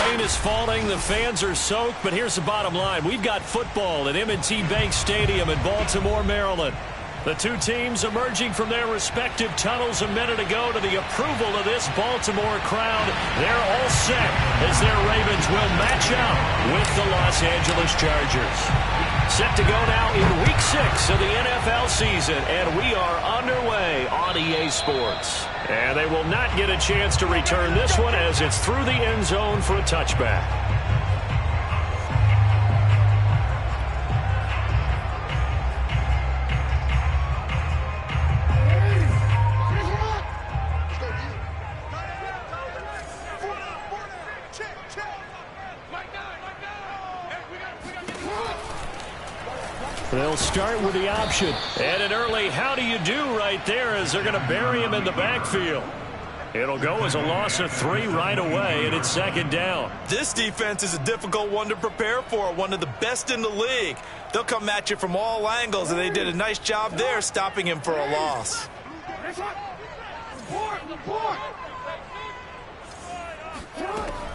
rain is falling, the fans are soaked, but here's the bottom line. We've got football at M&T Bank Stadium in Baltimore, Maryland. The two teams emerging from their respective tunnels a minute ago to the approval of this Baltimore crowd. They're all set as their Ravens will match up with the Los Angeles Chargers. Set to go now in Week 6 of the NFL season, and we are underway on EA Sports. And they will not get a chance to return this one as it's through the end zone for a touchback. They'll start with the option. And an early how do you do right there as they're going to bury him in the backfield. It'll go as a loss of 3 right away, and it's second down. This defense is a difficult one to prepare for, one of the best in the league. They'll come at you from all angles, and they did a nice job there stopping him for a loss.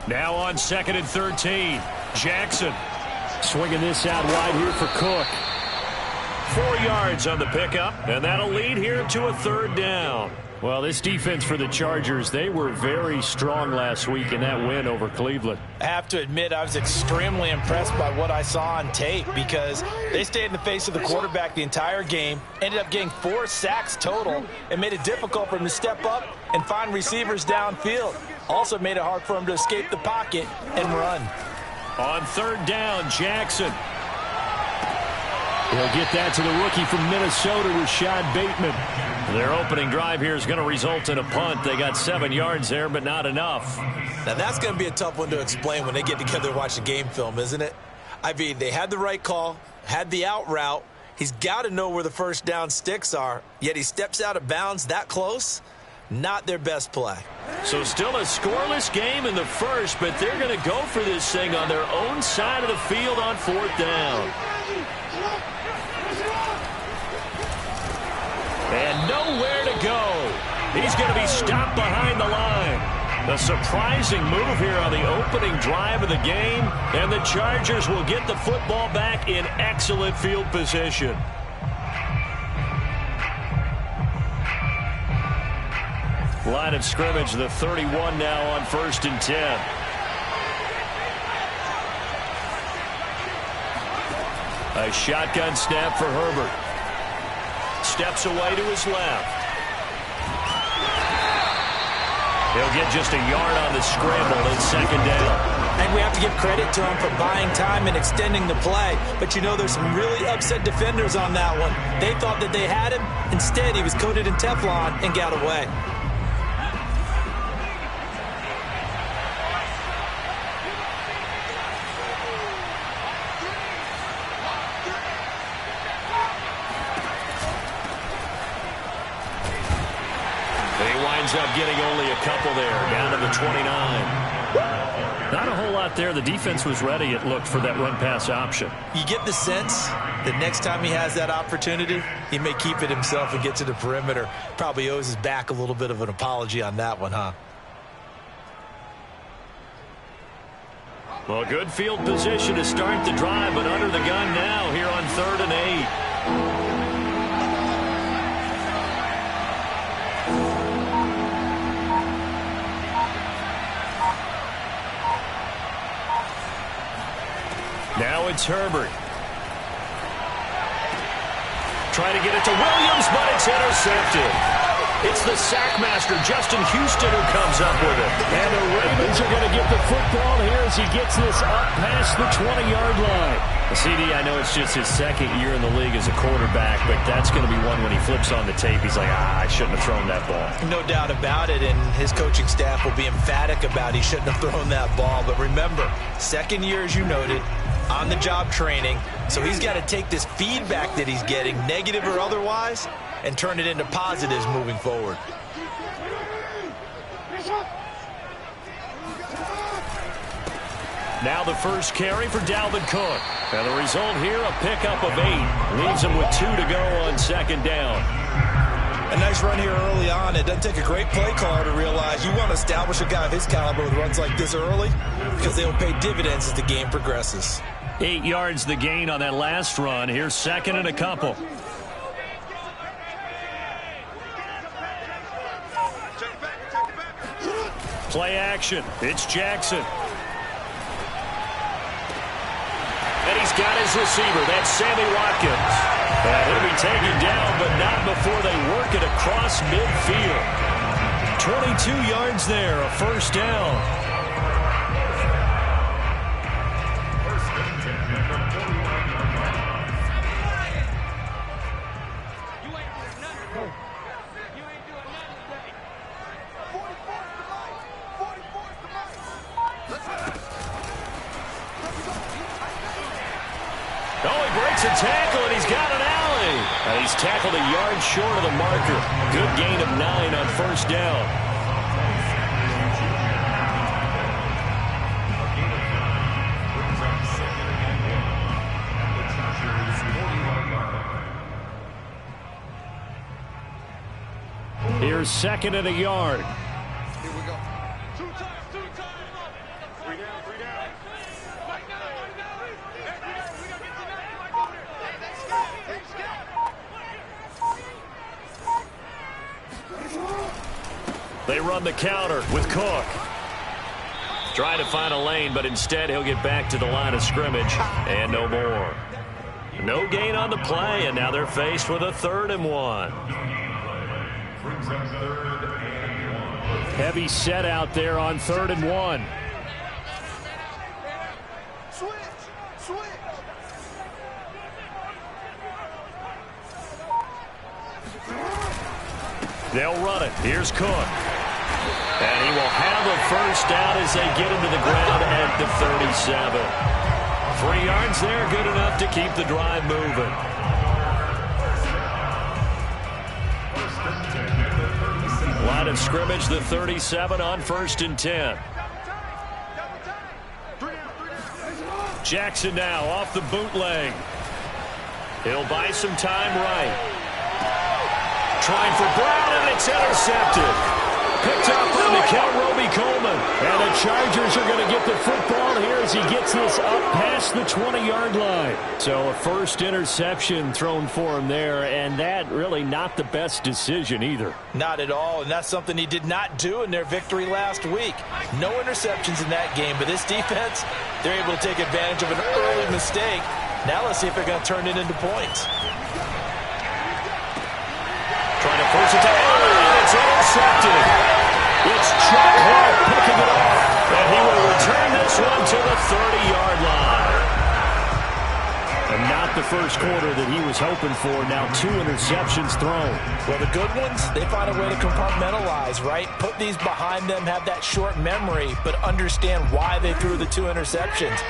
Now on 2nd and 13. Jackson swinging this out wide here for Cook. 4 yards on the pickup, and that'll lead here to a third down. Well, this defense for the Chargers, they were very strong last week in that win over Cleveland. I have to admit, I was extremely impressed by what I saw on tape because they stayed in the face of the quarterback the entire game, ended up getting 4 sacks total, and made it difficult for him to step up and find receivers downfield. Also made it hard for him to escape the pocket and run. On third down, Jackson. He'll get that to the rookie from Minnesota, Rashad Bateman. Their opening drive here is going to result in a punt. They got 7 yards there, but not enough. Now, that's going to be a tough one to explain when they get together and watch the game film, isn't it? I mean, they had the right call, had the out route. He's got to know where the first down sticks are, yet he steps out of bounds that close. Not their best play. So still a scoreless game in the first, but they're going to go for this thing on their own side of the field on 4th down. And nowhere to go. He's going to be stopped behind the line. A surprising move here on the opening drive of the game, and the Chargers will get the football back in excellent field position. Line of scrimmage, the 31 now on 1st and 10. A shotgun snap for Herbert. Steps away to his left. He'll get just a yard on the scramble in 2nd down. And we have to give credit to him for buying time and extending the play. But, you know, there's some really upset defenders on that one. They thought that they had him. Instead, he was coated in Teflon and got away. Up getting only a couple there, down to the 29. Not a whole lot there. The defense was ready, it looked, for that run-pass option. You get the sense that next time he has that opportunity, he may keep it himself and get to the perimeter. Probably owes his back a little bit of an apology on that one, huh? Well, good field position to start the drive, but under the gun now here on 3rd and 8. Now it's Herbert. Trying to get it to Williams, but it's intercepted. It's the sackmaster, Justin Houston, who comes up with it. And the Ravens are going to get the football here as he gets this up past the 20-yard line. CD, I know it's just his 2nd year in the league as a quarterback, but that's going to be one when he flips on the tape. He's like, I shouldn't have thrown that ball. No doubt about it, and his coaching staff will be emphatic about he shouldn't have thrown that ball. But remember, 2nd year, as you noted, on-the-job training, so he's got to take this feedback that he's getting, negative or otherwise, and turn it into positives moving forward. Now the first carry for Dalvin Cook. And the result here, a pickup of 8. Leaves him with 2 to go on 2nd down. A nice run here early on. It doesn't take a great play caller to realize you want to establish a guy of his caliber with runs like this early because they'll pay dividends as the game progresses. 8 yards the gain on that last run. Here's second and a couple. Play action. It's Jackson. And he's got his receiver. That's Sammy Watkins. And he'll be taken down, but not before they work it across midfield. 22 yards there, a first down. A tackle, and he's got an alley. He's tackled a yard short of the marker. Good gain of 9 on first down. Here's second and a yard. Here we go. They run the counter with Cook. Trying to find a lane, but instead he'll get back to the line of scrimmage and no more. No gain on the play, and now they're faced with a 3rd and 1. Heavy set out there on 3rd and 1. They'll run it. Here's Cook. And he will have a first down as they get into the ground at the 37. 3 yards there, good enough to keep the drive moving. Line of scrimmage, the 37 on 1st and 10. Jackson now off the bootleg. He'll buy some time right. Trying for Brown, and it's intercepted. Picked up on the count, Roby Coleman. And the Chargers are going to get the football here as he gets this up past the 20-yard line. So a first interception thrown for him there, and that really not the best decision either. Not at all, and that's something he did not do in their victory last week. No interceptions in that game, but this defense, they're able to take advantage of an early mistake. Now let's see if they're going to turn it into points. Trying to force it to Allen, and it's intercepted. It's Chuck Hart picking it off, and he will return this one to the 30-yard line. And not the first quarter that he was hoping for. Now 2 interceptions thrown. Well, the good ones, they find a way to compartmentalize, right? Put these behind them, have that short memory, but understand why they threw the 2 interceptions.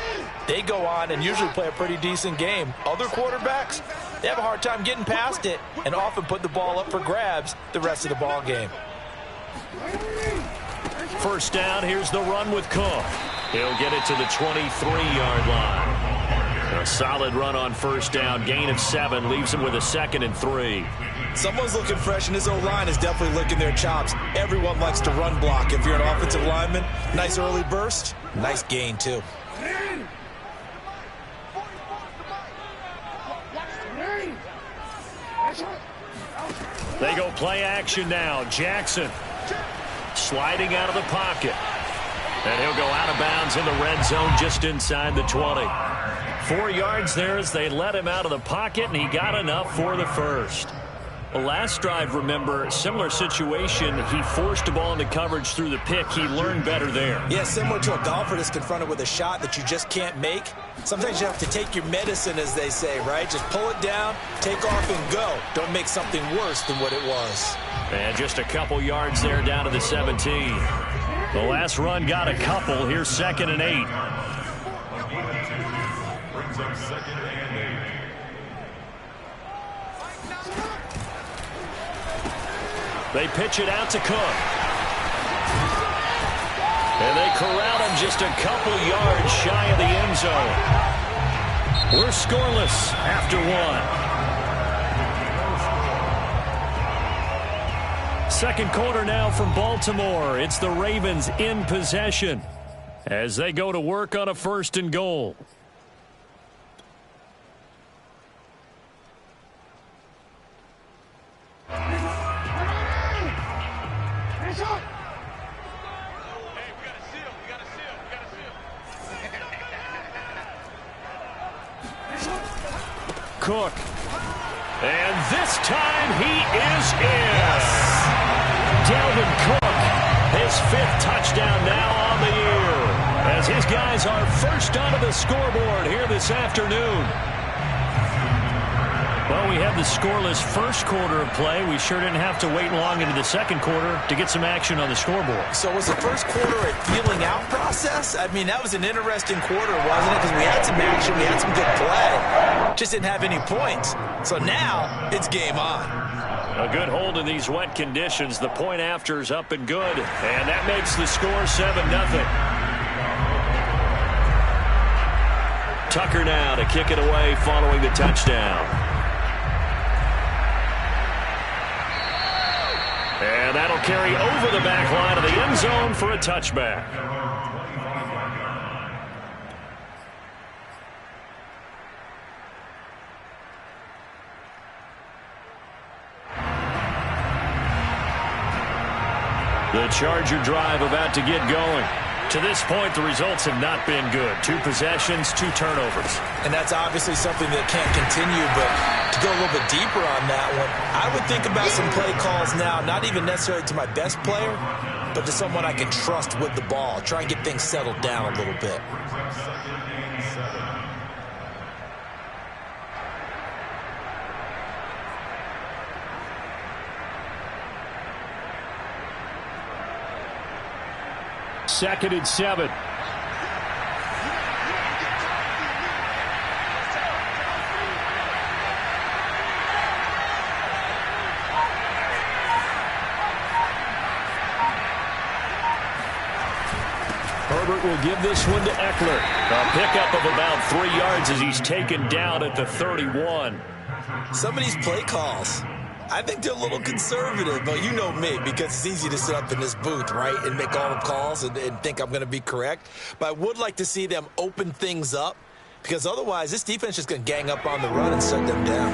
They go on and usually play a pretty decent game. Other quarterbacks, they have a hard time getting past it and often put the ball up for grabs the rest of the ball game. First down, here's the run with Cook. He'll get it to the 23-yard line. A solid run on first down. Gain of 7 leaves him with a 2nd and 3. Someone's looking fresh, and his O-line is definitely licking their chops. Everyone likes to run block. If you're an offensive lineman, nice early burst, nice gain too. They go play action now. Jackson sliding out of the pocket. And he'll go out of bounds in the red zone just inside the 20. 4 yards there as they let him out of the pocket, and he got enough for the first. The last drive, remember, similar situation. He forced the ball into coverage through the pick. He learned better there. Yeah, similar to a golfer that's confronted with a shot that you just can't make. Sometimes you have to take your medicine, as they say, right? Just pull it down, take off, and go. Don't make something worse than what it was. And just a couple yards there down to the 17. The last run got a couple. Here's 2nd and 8. They pitch it out to Cook. And they corral him just a couple yards shy of the end zone. We're scoreless after 1. second quarter now from Baltimore. It's the Ravens in possession as they go to work on a 1st and goal. Cook. And this time he is in. Yes. Dalvin Cook, his 5th touchdown now on the year, as his guys are first onto the scoreboard here this afternoon. Well, we had the scoreless first quarter of play. We sure didn't have to wait long into the second quarter to get some action on the scoreboard. So was the first quarter a feeling out process? I mean, that was an interesting quarter, wasn't it? Because we had some action, we had some good play. Just didn't have any points. So now it's game on. A good hold in these wet conditions. The point after is up and good. And that makes the score 7-0. Tucker now to kick it away following the touchdown. And that'll carry over the back line of the end zone for a touchback. The Charger drive about to get going. To this point, the results have not been good. 2 possessions, 2 turnovers. And that's obviously something that can't continue, but to go a little bit deeper on that one, I would think about some play calls now, not even necessarily to my best player, but to someone I can trust with the ball. Try and get things settled down a little bit. Second and 7. Herbert will give this one to Eckler. A pickup of about 3 yards as he's taken down at the 31. Some of these play calls, I think they're a little conservative, but you know me, because it's easy to sit up in this booth, right, and make all the calls and think I'm going to be correct. But I would like to see them open things up, because otherwise this defense is going to gang up on the run and shut them down.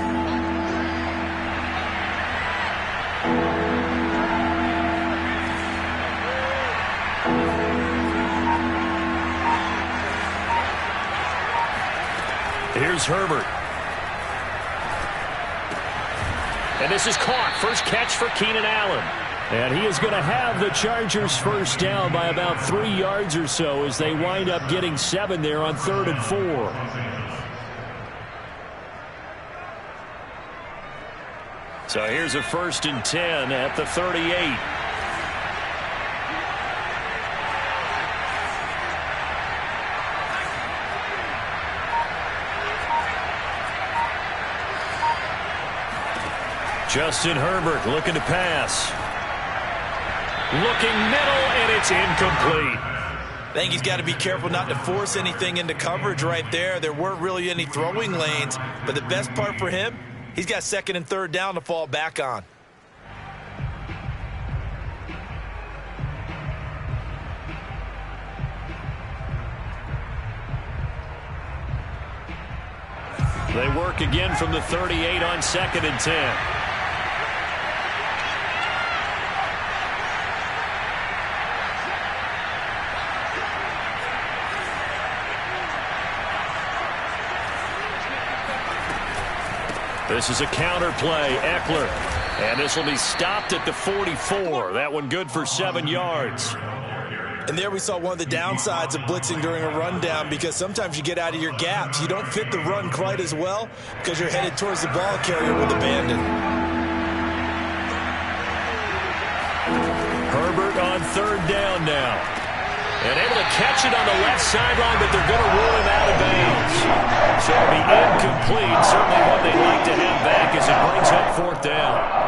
Here's Herbert. And this is caught. First catch for Keenan Allen. And he is going to have the Chargers first down by about 3 yards or so as they wind up getting 7 there on 3rd and 4. So here's a 1st and 10 at the 38. Justin Herbert looking to pass. Looking middle, and it's incomplete. I think he's got to be careful not to force anything into coverage right there. There weren't really any throwing lanes, but the best part for him, he's got 2nd and 3rd down to fall back on. They work again from the 38 on 2nd and 10. This is a counter play, Eckler. And this will be stopped at the 44. That one good for 7 yards. And there we saw one of the downsides of blitzing during a rundown, because sometimes you get out of your gaps. You don't fit the run quite as well because you're headed towards the ball carrier with abandon. Herbert on 3rd down now. And able to catch it on the left sideline, but they're going to rule him out of bounds. So it'll be incomplete. Certainly what they'd like to have back as it brings up 4th down.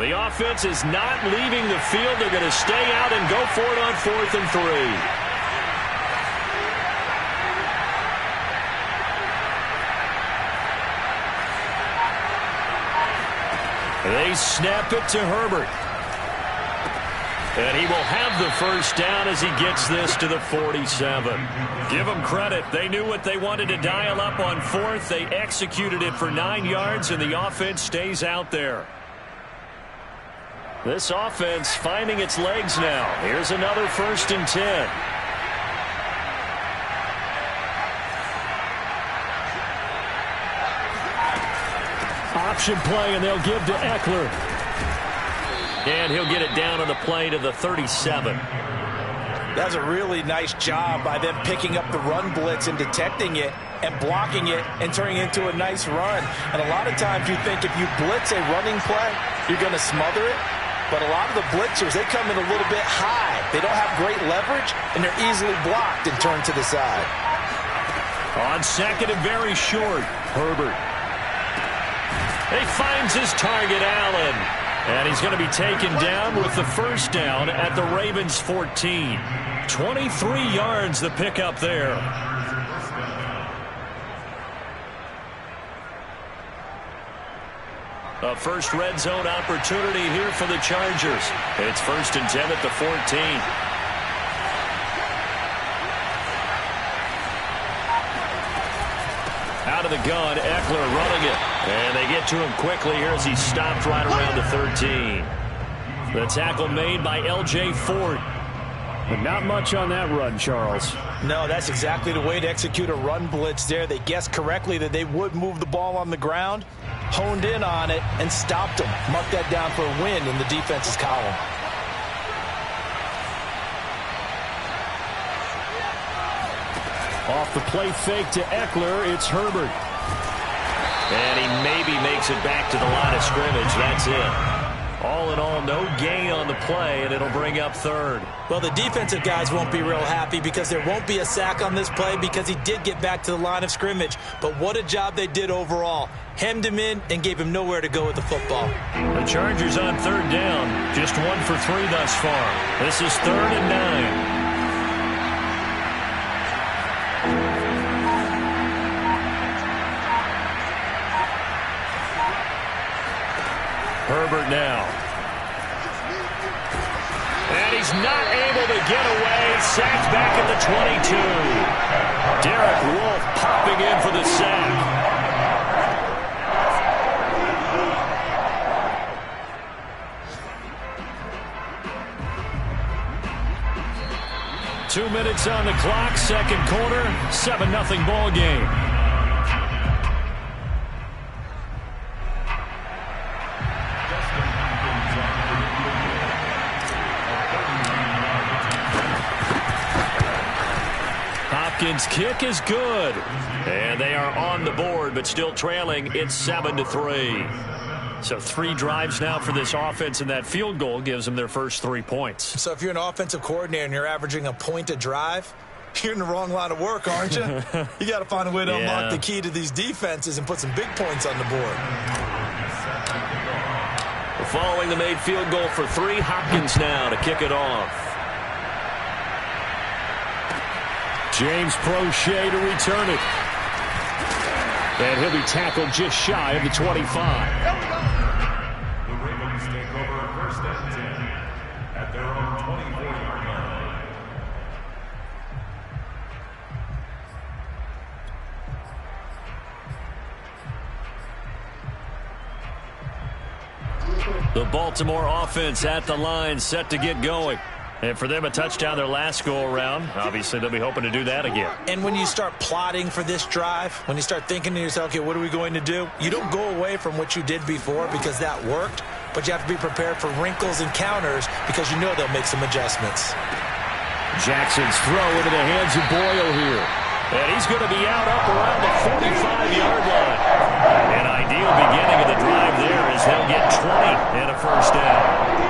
The offense is not leaving the field. They're going to stay out and go for it on 4th and 3. They snap it to Herbert. And he will have the first down as he gets this to the 47. Give them credit. They knew what they wanted to dial up on 4th. They executed it for 9 yards, and the offense stays out there. This offense finding its legs now. Here's another 1st and 10. Option play, and they'll give to Eckler. And he'll get it down on the play to the 37. That's a really nice job by them picking up the run blitz and detecting it and blocking it and turning it into a nice run. And a lot of times you think if you blitz a running play, you're going to smother it. But a lot of the blitzers, they come in a little bit high. They don't have great leverage, and they're easily blocked and turned to the side. On 2nd and very short, Herbert. He finds his target, Allen. And he's going to be taken down with the first down at the Ravens' 14. 23 yards the pickup there. A first red zone opportunity here for the Chargers. It's 1st and 10 at the 14. Out of the gun, Eckler running it. And they get to him quickly here as he stopped right around the 13. The tackle made by L.J. Ford. But not much on that run, Charles. No, that's exactly the way to execute a run blitz there. They guessed correctly that they would move the ball on the ground, honed in on it, and stopped them. Mark that down for a win in the defense's column. Off the play fake to Eckler, it's Herbert. And he maybe makes it back to the line of scrimmage. That's it. All in all, no gain on the play, and it'll bring up 3rd. Well, the defensive guys won't be real happy because there won't be a sack on this play because he did get back to the line of scrimmage. But what a job they did overall. Hemmed him in and gave him nowhere to go with the football. The Chargers on 3rd down. Just 1 for 3 thus far. This is 3rd and 9. Herbert now. And he's not able to get away. Sacked back at the 22. Derek Wolfe popping in for the sack. Two minutes on the clock, 2nd quarter, 7-0 ball game. Hopkins' kick is good. And they are on the board, but still trailing. It's 7-3. So 3 drives now for this offense, and that field goal gives them their first 3 points. So if you're an offensive coordinator and you're averaging a point a drive, you're in the wrong line of work, aren't you? You got to find a way to unlock the key to these defenses and put some big points on the board. Following the made field goal for 3, Hopkins now to kick it off. James Prochet to return it. And he'll be tackled just shy of the 25. The Ravens take over 1st and 10 at their own 24-yard line. The Baltimore offense at the line, set to get going. And for them, a touchdown their last go-around. Obviously, they'll be hoping to do that again. And when you start plotting for this drive, when you start thinking to yourself, okay, what are we going to do? You don't go away from what you did before because that worked, but you have to be prepared for wrinkles and counters because you know they'll make some adjustments. Jackson's throw into the hands of Boyle here. And he's going to be out up around the 45-yard line. An ideal beginning of the drive there as they'll get 20 and a first down.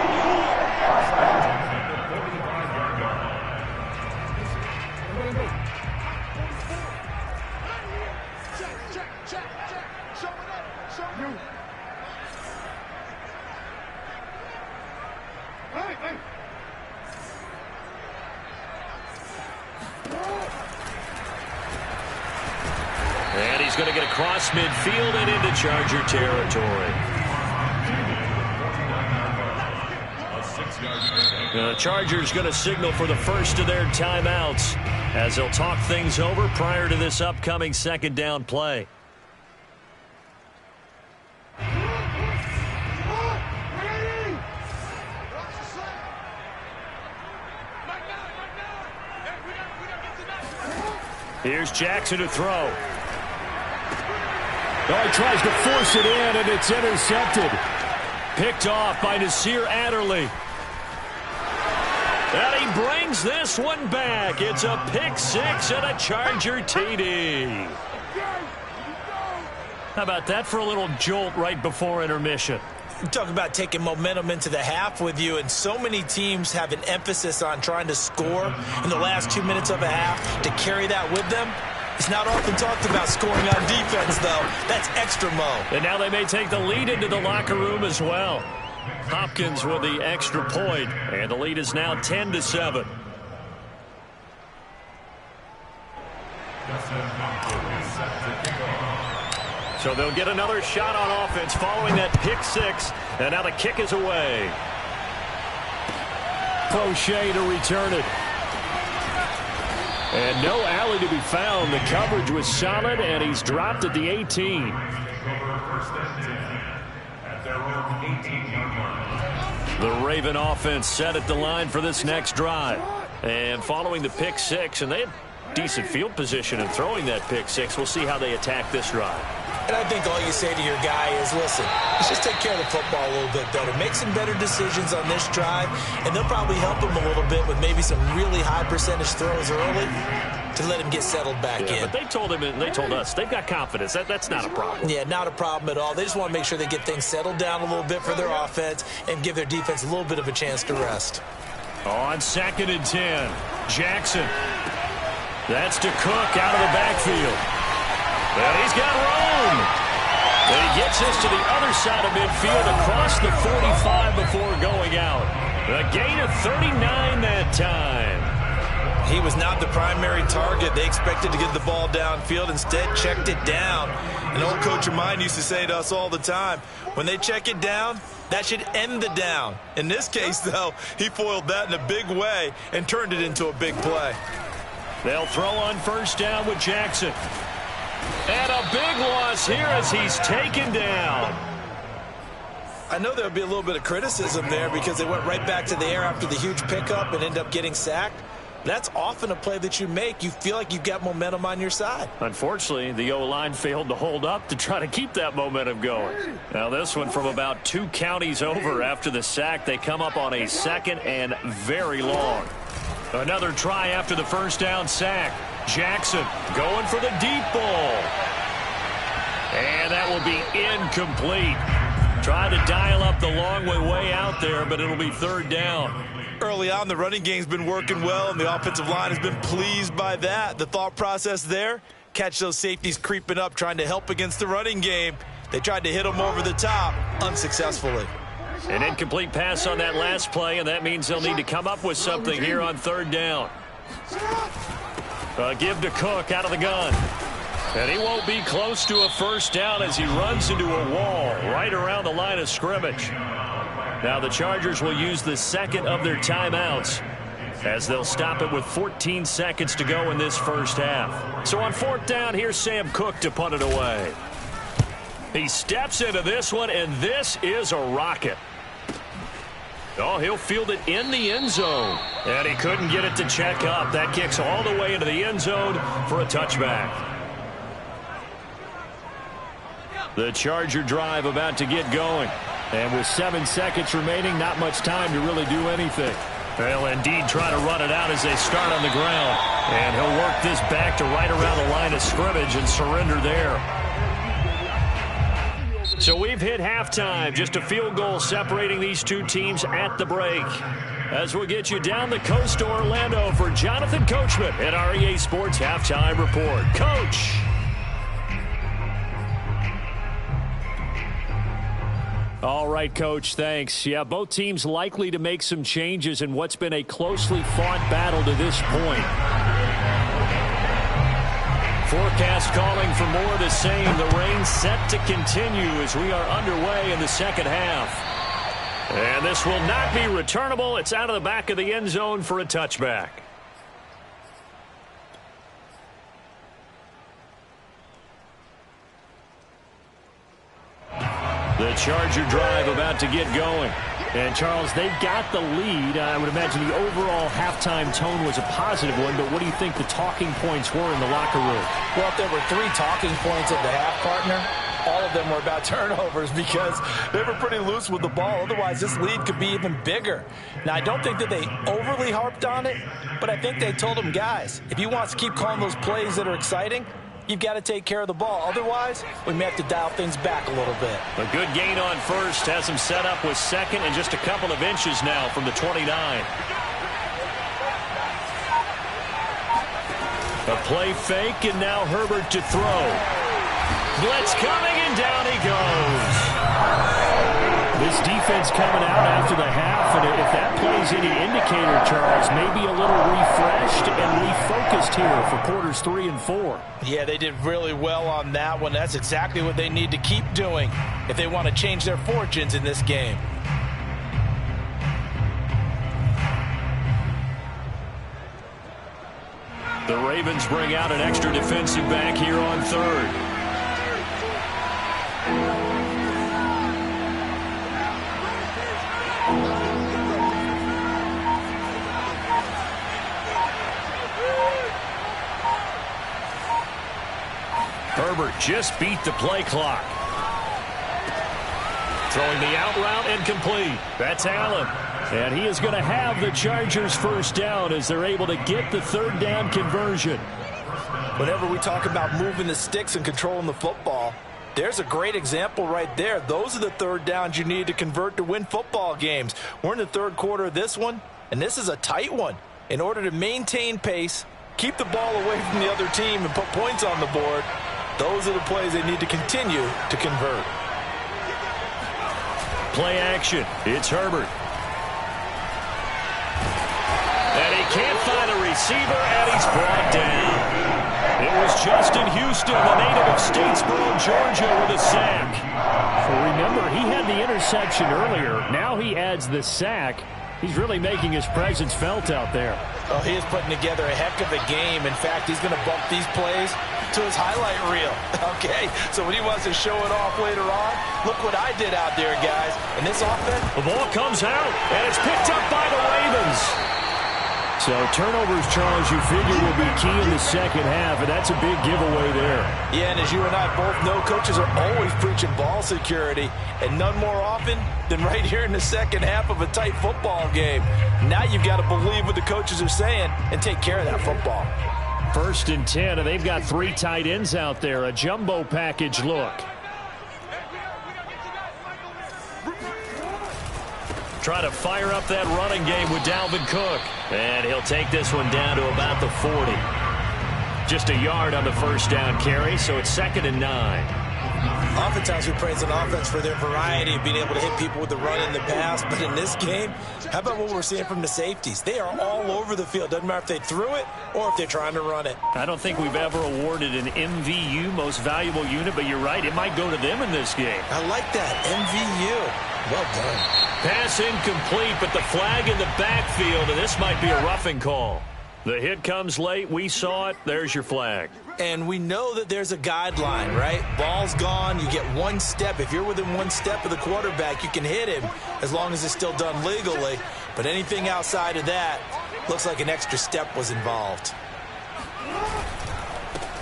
And he's going to get across midfield and into Charger territory. The Chargers going to signal for the first of their timeouts as they'll talk things over prior to this upcoming second down play. Here's Jackson to throw. Oh, he tries to force it in, and it's intercepted. Picked off by Nasir Adderley. And he brings this one back. It's a pick six and a Charger TD. How about that for a little jolt right before intermission? You talk about taking momentum into the half with you, and so many teams have an emphasis on trying to score in the last 2 minutes of a half. To carry that with them, it's not often talked about scoring on defense, though. That's extra mo. And now they may take the lead into the locker room as well. Hopkins with the extra point, and the lead is now 10-7. So they'll get another shot on offense following that pick six, and now the kick is away. Crochet to return it. And no alley to be found. The coverage was solid, and he's dropped at the 18. The Raven offense set at the line for this next drive. And following the pick six, and they had decent field position in throwing that pick six. We'll see how they attack this drive. And I think all you say to your guy is, listen, let's just take care of the football a little bit better. Make some better decisions on this drive, and they'll probably help him a little bit with maybe some really high percentage throws early to let him get settled back in. But they told him, and they told us, they've got confidence. That's not a problem. Yeah, not a problem at all. They just want to make sure they get things settled down a little bit for their offense and give their defense a little bit of a chance to rest. On 2nd and 10, Jackson. That's to Cook out of the backfield. And he's got room. And he gets us to the other side of midfield across the 45 before going out. A gain of 39 that time. He was not the primary target. They expected to get the ball downfield. Instead, checked it down. An old coach of mine used to say to us all the time, when they check it down, that should end the down. In this case, though, he foiled that in a big way and turned it into a big play. They'll throw on first down with Jackson. And a big loss here as he's taken down. I know there'll be a little bit of criticism there because they went right back to the air after the huge pickup and ended up getting sacked. That's often a play that you make. You feel like you've got momentum on your side. Unfortunately, the O-line failed to hold up to try to keep that momentum going. Now this one from about 2 counties over after the sack. They come up on a 2nd and very long. Another try after the first down sack. Jackson going for the deep ball. And that will be incomplete. Trying to dial up the long way out there, but it'll be 3rd down. Early on, the running game's been working well, and the offensive line has been pleased by that. The thought process there, catch those safeties creeping up, trying to help against the running game. They tried to hit them over the top, unsuccessfully. An incomplete pass on that last play, and that means they'll need to come up with something here on 3rd down. Give to Cook out of the gun. And he won't be close to a first down as he runs into a wall right around the line of scrimmage. Now the Chargers will use the 2nd of their timeouts as they'll stop it with 14 seconds to go in this first half. So on 4th down, here's Sam Cook to punt it away. He steps into this one, and this is a rocket. Oh, he'll field it in the end zone. And he couldn't get it to check up. That kicks all the way into the end zone for a touchback. The Charger drive about to get going. And with 7 seconds remaining, not much time to really do anything. They'll indeed try to run it out as they start on the ground. And he'll work this back to right around the line of scrimmage and surrender there. So we've hit halftime. Just a field goal separating these two teams at the break. As we'll get you down the coast to Orlando for Jonathan Coachman at our EA Sports Halftime Report. Coach. All right, Coach, thanks. Yeah, both teams likely to make some changes in what's been a closely fought battle to this point. Forecast calling for more of the same. The rain set to continue as we are underway in the second half. And this will not be returnable. It's out of the back of the end zone for a touchback. The Charger drive about to get going. And, Charles, they've got the lead. I would imagine the overall halftime tone was a positive one, but what do you think the talking points were in the locker room? Well, if there were 3 talking points at the half, partner, all of them were about turnovers because they were pretty loose with the ball. Otherwise, this lead could be even bigger. Now, I don't think that they overly harped on it, but I think they told them, guys, if you want to keep calling those plays that are exciting, you've got to take care of the ball. Otherwise, we may have to dial things back a little bit. A good gain on first has him set up with second and just a couple of inches now from the 29. A play fake, and now Herbert to throw. Blitz coming, and down he goes. This defense coming out after the half, and if that plays any indicator, Charles, maybe a little refreshed and refocused here for quarters 3 and 4. Yeah, they did really well on that one. That's exactly what they need to keep doing if they want to change their fortunes in this game. The Ravens bring out an extra defensive back here on third. Herbert just beat the play clock. Throwing the out route and complete. That's Allen. And he is going to have the Chargers first down as they're able to get the third down conversion. Whenever we talk about moving the sticks and controlling the football, there's a great example right there. Those are the third downs you need to convert to win football games. We're in the third quarter of this one, and this is a tight one. In order to maintain pace, keep the ball away from the other team, and put points on the board, those are the plays they need to continue to convert. Play action. It's Herbert. And he can't find a receiver, and he's brought down. It was Justin Houston, the native of Statesboro, Georgia, with a sack. Well, remember, he had the interception earlier. Now he adds the sack. He's really making his presence felt out there. Oh, he is putting together a heck of a game. In fact, he's going to bump these plays to his highlight reel. Okay, so when he wants to show it off later on, look what I did out there, guys. And this offense, the ball comes out, and it's picked up by the Ravens. So turnovers, Charles, you figure will be key in the second half, and that's a big giveaway there. Yeah, and as you and I both know, coaches are always preaching ball security, and none more often than right here in the second half of a tight football game. Now you've got to believe what the coaches are saying and take care of that football. 1st and 10, and they've got 3 tight ends out there. A jumbo package look. Try to fire up that running game with Dalvin Cook. And he'll take this one down to about the 40. Just a yard on the first down carry, so it's 2nd and 9. Oftentimes we praise an offense for their variety of being able to hit people with the run in the pass. But in this game, how about what we're seeing from the safeties? They are all over the field. Doesn't matter if they threw it or if they're trying to run it. I don't think we've ever awarded an MVU, most valuable unit, but you're right. It might go to them in this game. I like that. MVU. Well done. Pass incomplete, but the flag in the backfield, and this might be a roughing call. The hit comes late. We saw it. There's your flag. And we know that there's a guideline, right? Ball's gone. You get 1 step. If you're within 1 step of the quarterback, you can hit him as long as it's still done legally. But anything outside of that, looks like an extra step was involved.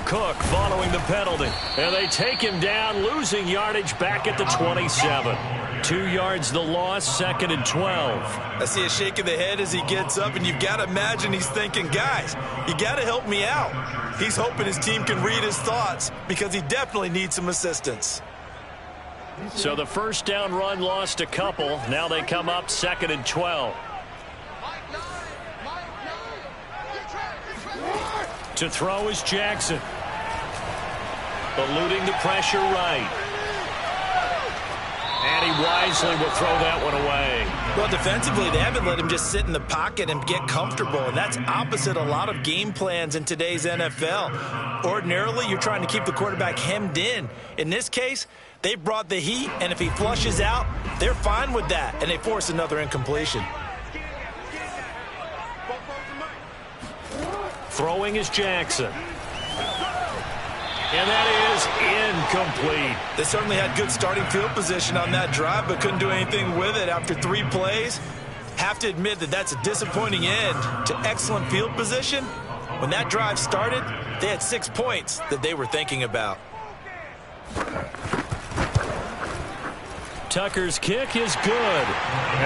Cook following the penalty. And they take him down, losing yardage back at the 27. 2 yards the loss, 2nd and 12. I see a shake of the head as he gets up, and you've got to imagine he's thinking, guys, you got to help me out. He's hoping his team can read his thoughts because he definitely needs some assistance. So the first down run lost a couple. Now they come up 2nd and 12. To throw is Jackson. Eluding the pressure right. And And he wisely will throw that one away. Well, defensively, they haven't let him just sit in the pocket and get comfortable, and that's opposite a lot of game plans in today's NFL. Ordinarily, you're trying to keep the quarterback hemmed in. In this case, they brought the heat, and if he flushes out, they're fine with that, and they force another incompletion. Throwing is Jackson. And that is incomplete. They certainly had good starting field position on that drive, but couldn't do anything with it after 3 plays. Have to admit that that's a disappointing end to excellent field position. When that drive started, they had 6 points that they were thinking about. Tucker's kick is good.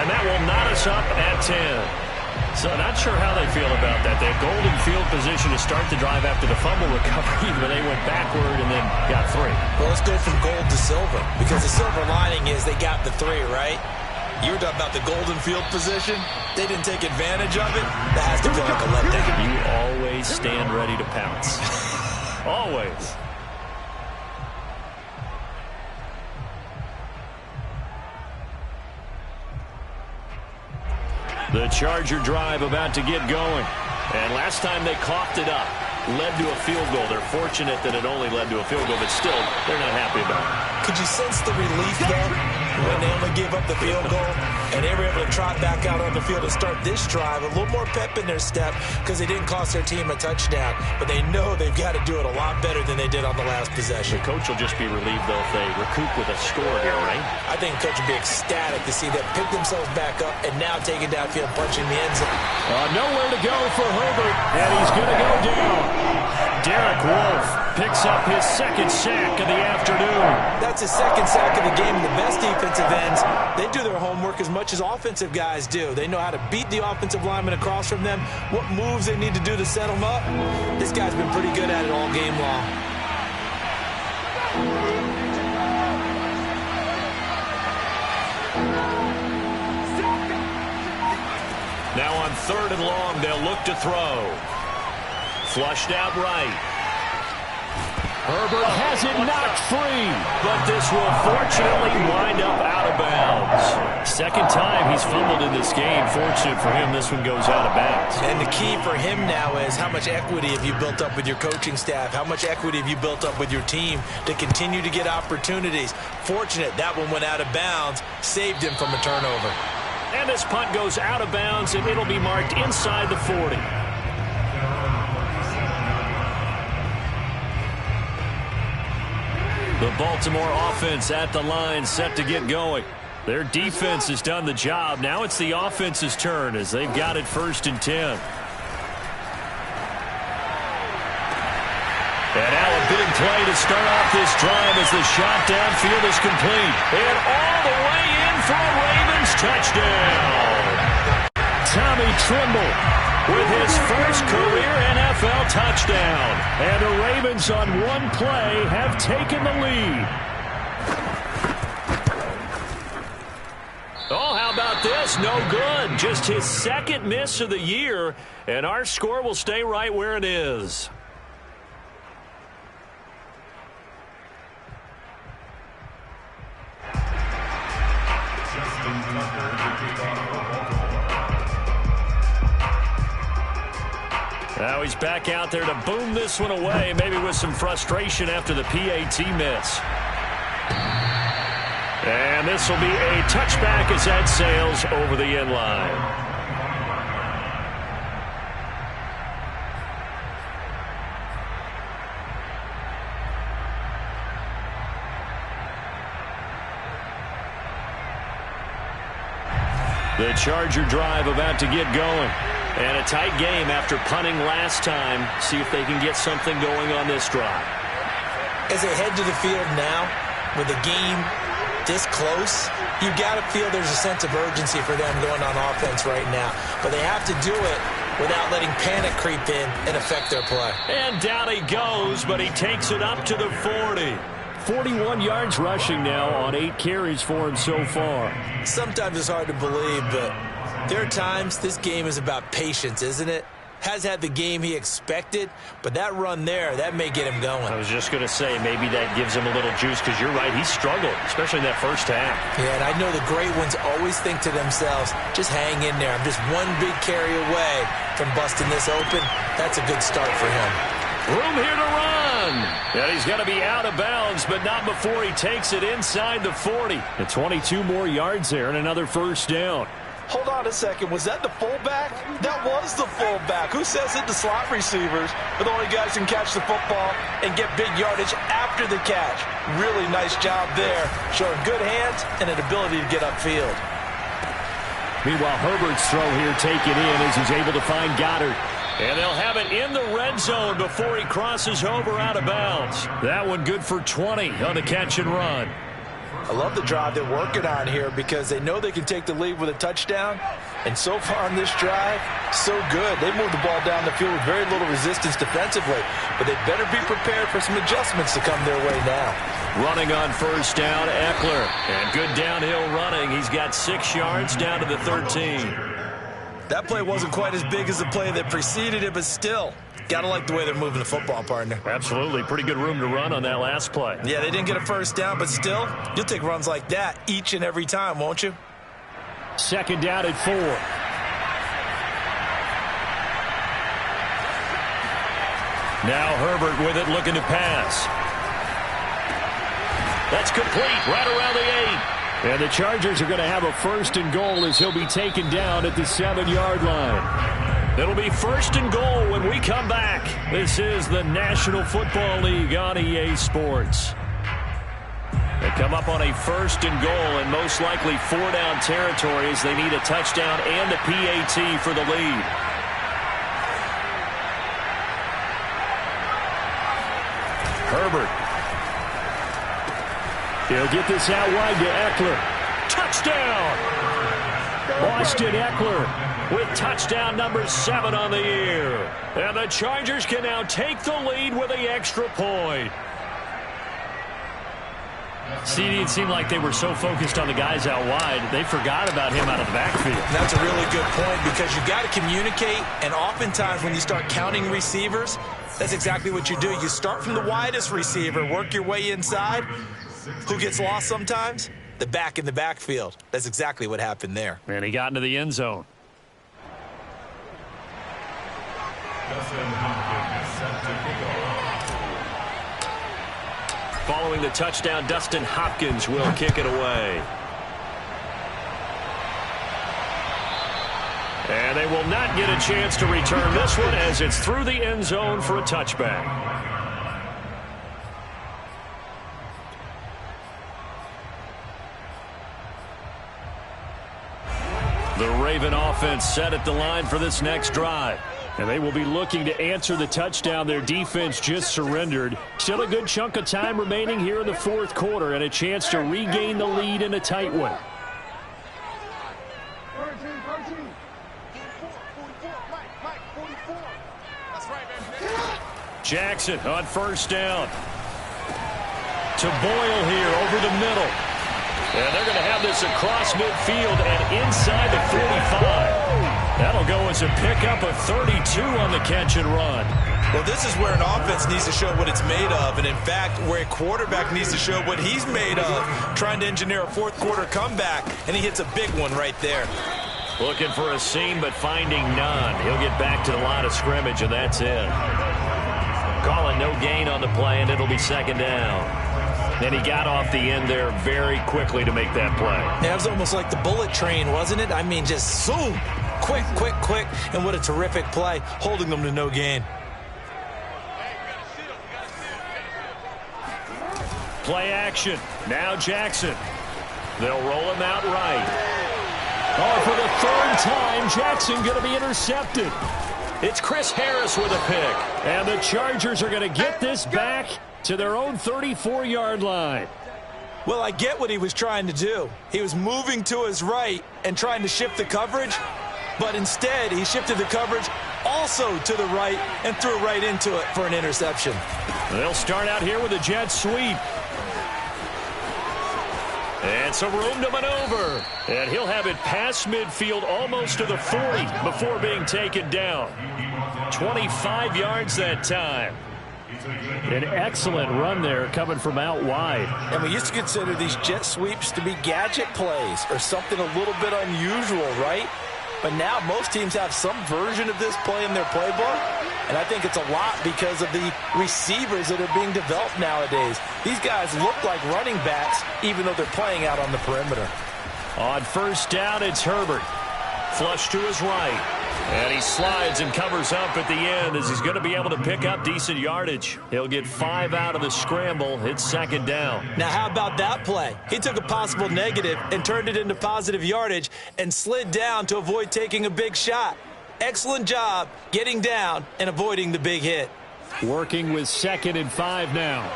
And that will knot us up at 10. So not sure how they feel about that. They had golden field position to start the drive after the fumble recovery, but they went backward and then got 3. Well, let's go from gold to silver, because the silver lining is they got the 3, right? You were talking about the golden field position. They didn't take advantage of it. That has to feel like a letdown. You always stand ready to pounce. Always. The Charger drive about to get going. And last time they coughed it up, led to a field goal. They're fortunate that it only led to a field goal, but still, they're not happy about it. Could you sense the relief, though, when they only gave up the field goal and they were able to trot back out on the field to start this drive? A little more pep in their step because they didn't cost their team a touchdown, but they know they've got to do it a lot better than they did on the last possession. The coach will just be relieved, though, if they recoup with a score here, right? I think the coach will be ecstatic to see them pick themselves back up and now take it downfield, punching the end zone. Nowhere to go for Herbert, and he's going to go down. Derek Wolfe picks up his 2nd sack of the afternoon. That's his 2nd sack of the game. The best defensive ends, they do their homework as much as offensive guys do. They know how to beat the offensive lineman across from them, what moves they need to do to set them up. This guy's been pretty good at it all game long. Now on 3rd and long, they'll look to throw. Flushed out right. Herbert has it knocked free, but this will fortunately wind up out of bounds. 2nd time he's fumbled in this game. Fortunate for him, this one goes out of bounds. And the key for him now is how much equity have you built up with your coaching staff? How much equity have you built up with your team to continue to get opportunities? Fortunate that one went out of bounds, saved him from a turnover. And this punt goes out of bounds, and it'll be marked inside the 40. The Baltimore offense at the line, set to get going. Their defense has done the job. Now it's the offense's turn as they've got it 1st and 10. And now a big play to start off this drive as the shot downfield is complete. And all the way in for a Ravens touchdown. Tommy Tremble with his first career NFL touchdown. And the Ravens on one play have taken the lead. Oh, how about this? No good. Just his 2nd miss of the year. And our score will stay right where it is. Now he's back out there to boom this one away, maybe with some frustration after the PAT miss. And this will be a touchback as that sails over the end line. The Charger drive about to get going. And a tight game after punting last time. See if they can get something going on this drive. As they head to the field now, with the game this close, you got to feel there's a sense of urgency for them going on offense right now. But they have to do it without letting panic creep in and affect their play. And down he goes, but he takes it up to the 40. 41 yards rushing now on 8 carries for him so far. Sometimes it's hard to believe, but there are times this game is about patience, isn't it? has had the game he expected, but that run there, that may get him going. I was just going to say, maybe that gives him a little juice, because you're right, he struggled, especially in that first half. Yeah, and I know the great ones always think to themselves, just hang in there. I'm just one big carry away from busting this open. That's a good start for him. Room here to run. And he's going to be out of bounds, but not before he takes it inside the 40. And 22 more yards there and another first down. Hold on a second. Was that the fullback? That was the fullback. Who says it? The slot receivers are the only guys who can catch the football and get big yardage after the catch. Really nice job there, showing good hands and an ability to get upfield. Meanwhile, Herbert's throw here taken in as he's able to find Goddard. And they'll have it in the red zone before he crosses over out of bounds. That one good for 20 on the catch and run. I love the drive they're working on here because they know they can take the lead with a touchdown. And so far on this drive, so good. They moved the ball down the field with very little resistance defensively. But they better be prepared for some adjustments to come their way now. Running on first down, Eckler. And good downhill running. He's got 6 yards down to the 13. That play wasn't quite as big as the play that preceded it, but still, got to like the way they're moving the football, partner. Absolutely. Pretty good room to run on that last play. Yeah, they didn't get a first down, but still, you'll take runs like that each and every time, won't you? Second down at 4. Now Herbert with it, looking to pass. That's complete, right around the 8. And the Chargers are going to have a first and goal as he'll be taken down at the 7-yard line. It'll be first and goal when we come back. This is the National Football League on EA Sports. They come up on a first and goal and most likely 4-down territory as they need a touchdown and a PAT for the lead. Herbert. He'll get this out wide to Eckler. Touchdown! Austin Eckler with touchdown number 7 on the year. And the Chargers can now take the lead with the extra point. CD, it seemed like they were so focused on the guys out wide, they forgot about him out of the backfield. That's a really good point because you've got to communicate, and oftentimes when you start counting receivers, that's exactly what you do. You start from the widest receiver, work your way inside. Who gets lost sometimes? The back in the backfield. That's exactly what happened there. And he got into the end zone. Following the touchdown, Dustin Hopkins will kick it away. And they will not get a chance to return this one as it's through the end zone for a touchback. The Raven offense set at the line for this next drive. And they will be looking to answer the touchdown their defense just surrendered. Still a good chunk of time remaining here in the fourth quarter and a chance to regain the lead in a tight one. Jackson on first down. To Boyle here over the middle. And they're going to have this across midfield and inside the 45. That'll go as a pickup of 32 on the catch and run. Well, this is where an offense needs to show what it's made of. And, in fact, where a quarterback needs to show what he's made of, trying to engineer a fourth-quarter comeback, and he hits a big one right there. Looking for a seam, but finding none. He'll get back to the line of scrimmage, and that's it. Calling no gain on the play, and it'll be second down. And he got off the end there very quickly to make that play. Yeah, it was almost like the bullet train, wasn't it? I mean, just zoom. Quick, quick, quick. And what a terrific play, holding them to no gain. Play action. Now Jackson. They'll roll him out right. Oh, for the third time, Jackson going to be intercepted. It's Chris Harris with a pick. And the Chargers are going to get this back to their own 34-yard line. Well, I get what he was trying to do. He was moving to his right and trying to shift the coverage, but instead he shifted the coverage also to the right and threw right into it for an interception. They'll start out here with a jet sweep. And some room to maneuver. And he'll have it past midfield almost to the 40 before being taken down. 25 yards that time. An excellent run there coming from out wide. And we used to consider these jet sweeps to be gadget plays or something a little bit unusual, right? But now most teams have some version of this play in their playbook. And I think it's a lot because of the receivers that are being developed nowadays. These guys look like running backs even though they're playing out on the perimeter. On first down, it's Herbert. Flush to his right. And he slides and covers up at the end as he's going to be able to pick up decent yardage. He'll get 5 out of the scramble. It's second down. Now, how about that play? He took a possible negative and turned it into positive yardage and slid down to avoid taking a big shot. Excellent job getting down and avoiding the big hit. Working with 2nd and 5 now.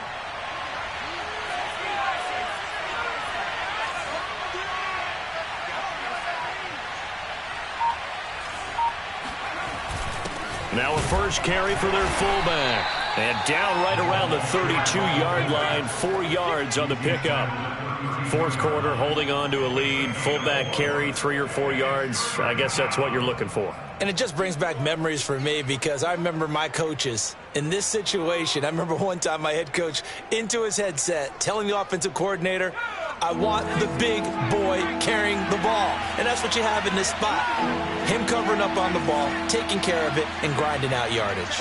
Now a first carry for their fullback. And down right around the 32-yard line, 4 yards on the pickup. Fourth quarter, holding on to a lead. Fullback carry, 3 or 4 yards. I guess that's what you're looking for. And it just brings back memories for me because I remember my coaches in this situation. I remember one time my head coach into his headset telling the offensive coordinator, I want the big boy carrying the ball. And that's what you have in this spot. Him covering up on the ball, taking care of it, and grinding out yardage.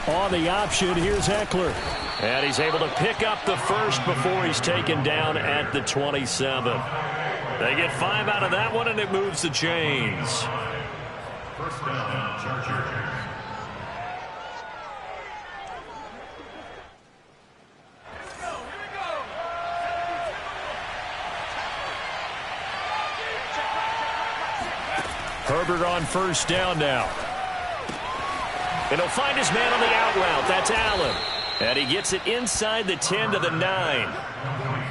On the option, here's Eckler. And he's able to pick up the first before he's taken down at the 27. They get 5 out of that one, and it moves the chains. First down, Chargers. Herbert on first down now. And he'll find his man on the out route. That's Allen. And he gets it inside the 10 to the 9.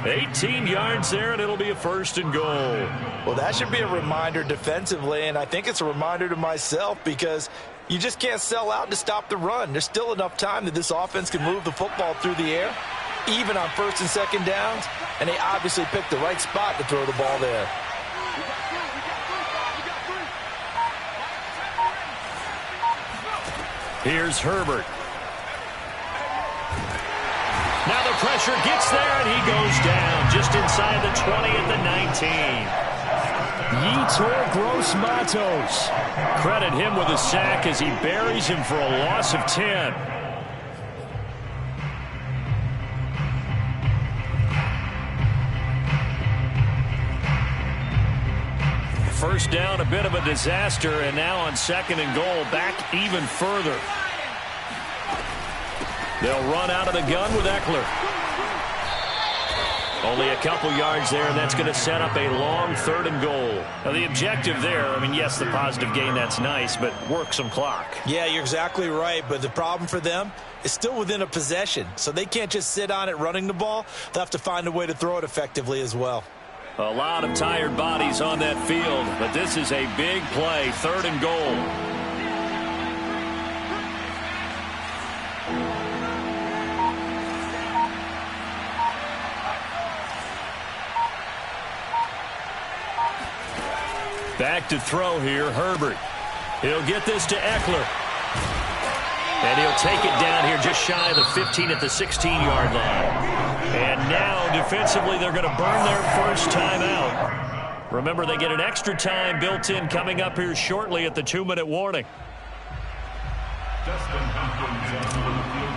18 yards there, and it'll be a first and goal. Well, that should be a reminder defensively, and I think it's a reminder to myself because you just can't sell out to stop the run. There's still enough time that this offense can move the football through the air, even on first and second downs, and they obviously picked the right spot to throw the ball there. Here's Herbert. Now the pressure gets there, and he goes down just inside the 20 at the 19. Yetur Gross-Matos. Credit him with a sack as he buries him for a loss of 10. First down, a bit of a disaster, and now on second and goal, back even further. They'll run out of the gun with Eckler. Only a couple yards there, and that's going to set up a long third and goal. Now, the objective there, I mean, yes, the positive gain, that's nice, but work some clock. Yeah, you're exactly right, but the problem for them is still within a possession, so they can't just sit on it running the ball. They'll have to find a way to throw it effectively as well. A lot of tired bodies on that field, but this is a big play, third and goal. Back to throw here, Herbert. He'll get this to Eckler. And he'll take it down here just shy of the 15 at the 16-yard line. And now, defensively, they're going to burn their first time out. Remember, they get an extra time built in coming up here shortly at the 2-minute warning. Justin Hopkins on the field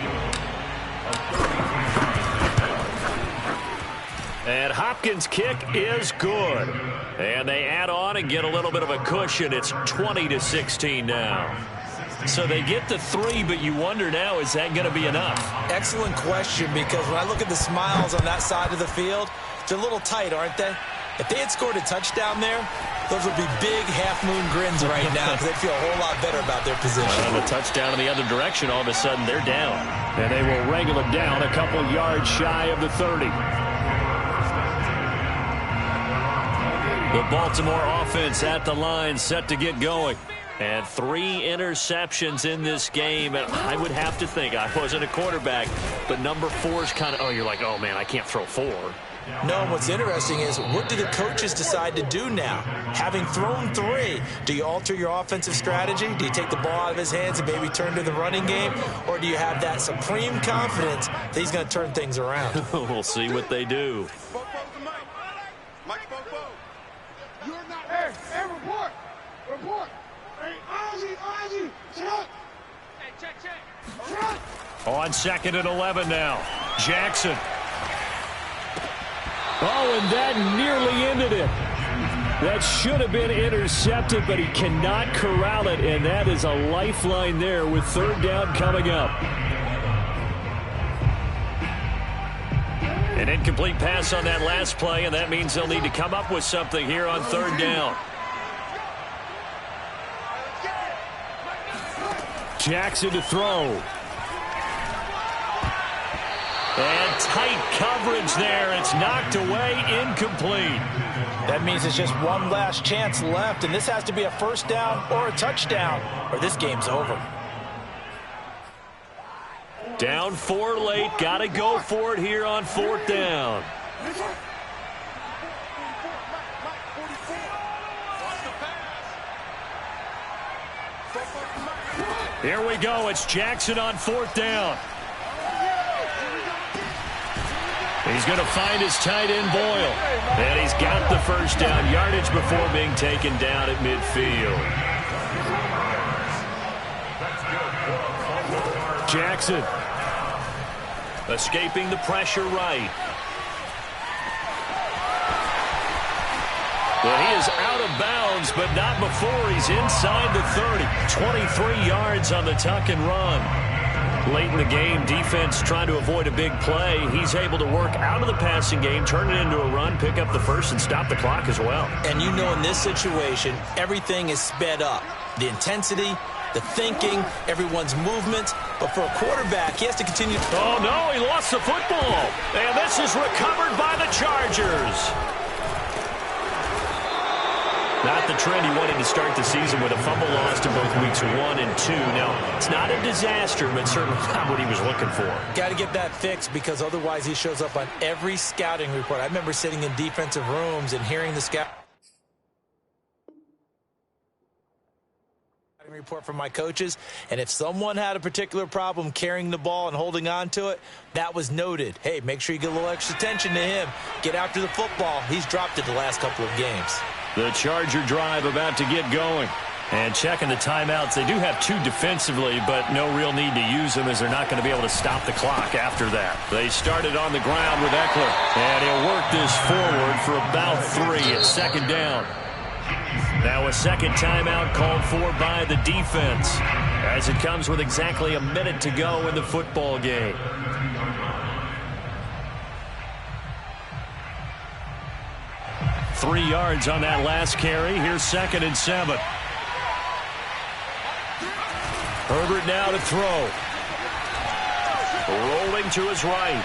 goal. And Hopkins' kick is good. And they add on and get a little bit of a cushion. It's 20-16 now. So they get the 3, but you wonder now, is that going to be enough? Excellent question, because when I look at the smiles on that side of the field, they're a little tight, aren't they? If they had scored a touchdown there, those would be big half-moon grins right now because they feel a whole lot better about their position. And a touchdown in the other direction, all of a sudden they're down. And they will wrangle it down a couple yards shy of the 30. The Baltimore offense at the line, set to get going. And 3 interceptions in this game. And I would have to think, I wasn't a quarterback, but number 4 is kind of, oh, you're like, oh, man, I can't throw 4. No, and what's interesting is, what do the coaches decide to do now? Having thrown 3, do you alter your offensive strategy? Do you take the ball out of his hands and maybe turn to the running game? Or do you have that supreme confidence that he's going to turn things around? We'll see what they do. On 2nd and 11 now. Jackson. Oh, and that nearly ended it. That should have been intercepted, but he cannot corral it, and that is a lifeline there with 3rd down coming up. An incomplete pass on that last play, and that means they'll need to come up with something here on 3rd down. Jackson to throw. And tight coverage there. It's knocked away, incomplete. That means it's just one last chance left, and this has to be a 1st down or a touchdown, or this game's over. Down 4 late. Got to go for it here on 4th down. Here we go. It's Jackson on 4th down. He's going to find his tight end, Boyle. And he's got the 1st down yardage before being taken down at midfield. Jackson. Escaping the pressure right. Well, he is out of bounds, but not before he's inside the 30. 23 yards on the tuck and run. Late in the game, defense trying to avoid a big play. He's able to work out of the passing game, turn it into a run, pick up the 1st, and stop the clock as well. And you know, in this situation, everything is sped up. The intensity, the thinking, everyone's movement. But for a quarterback, he has to continue. Oh, no, he lost the football. And this is recovered by the Chargers. Not the trend he wanted to start the season with, a fumble lost in both weeks 1 and 2. Now, it's not a disaster, but certainly not what he was looking for. Got to get that fixed, because otherwise he shows up on every scouting report. I remember sitting in defensive rooms and hearing the scouting report from my coaches, and if someone had a particular problem carrying the ball and holding on to it, that was noted. Hey, make sure you get a little extra attention to him. Get after the football. He's dropped it the last couple of games. The Charger drive about to get going. And checking the timeouts, they do have 2 defensively, but no real need to use them, as they're not going to be able to stop the clock after that. They started on the ground with Eckler, and he'll work this forward for about 3 at 2nd down. Now a 2nd timeout called for by the defense, as it comes with exactly a minute to go in the football game. Three yards on that last carry. Here's 2nd and 7. Herbert now to throw. Rolling to his right.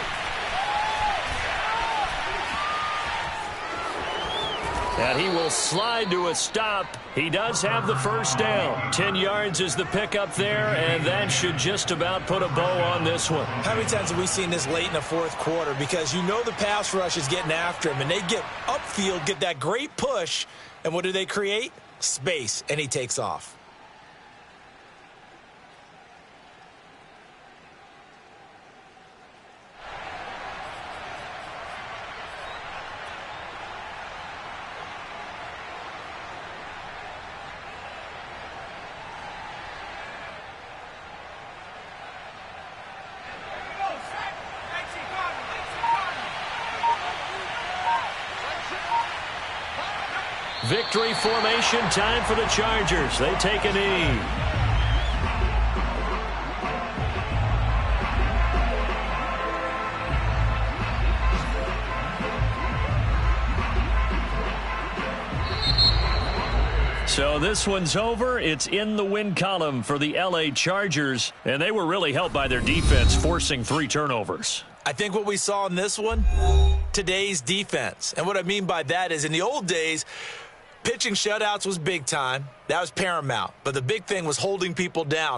And he will slide to a stop. He does have the 1st down. 10 yards is the pickup there, and that should just about put a bow on this one. How many times have we seen this late in the 4th quarter? Because you know the pass rush is getting after him, and they get upfield, get that great push, and what do they create? Space, and he takes off. Victory formation time for the Chargers. They take a knee. So this one's over. It's in the win column for the LA Chargers, and they were really helped by their defense, forcing 3 turnovers. I think what we saw in this one, today's defense. And what I mean by that is, in the old days, pitching shutouts was big time. That was paramount. But the big thing was holding people down.